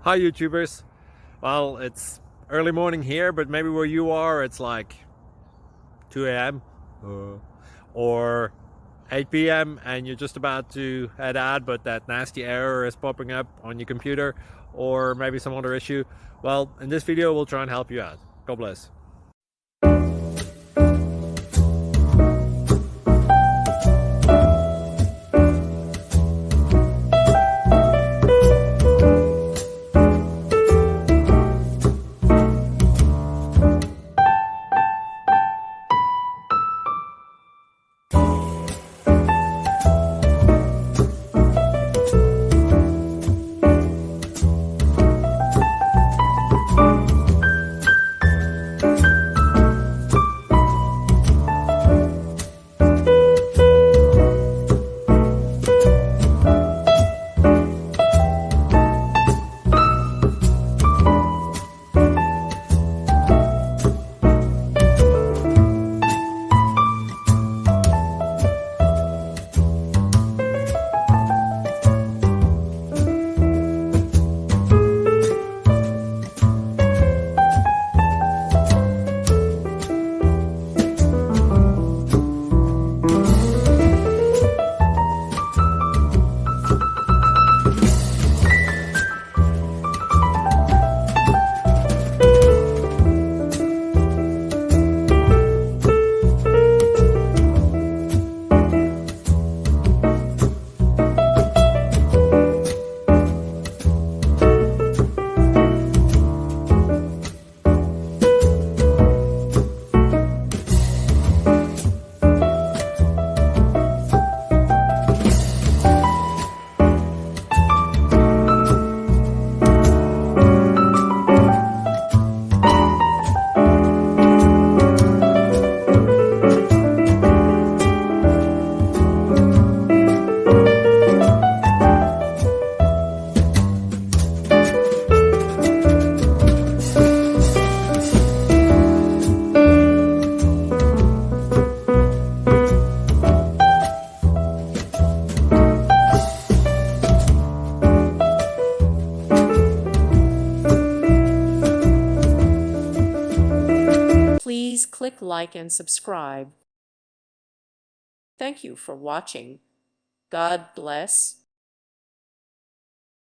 Hi YouTubers. Well, it's early morning here, but maybe where you are it's like 2 a.m. or 8 p.m. and you're just about to head out, but that nasty error is popping up on your computer, or maybe some other issue. Well, in this video we'll try and help you out. God bless. Please click like and subscribe. Thank you for watching. God bless.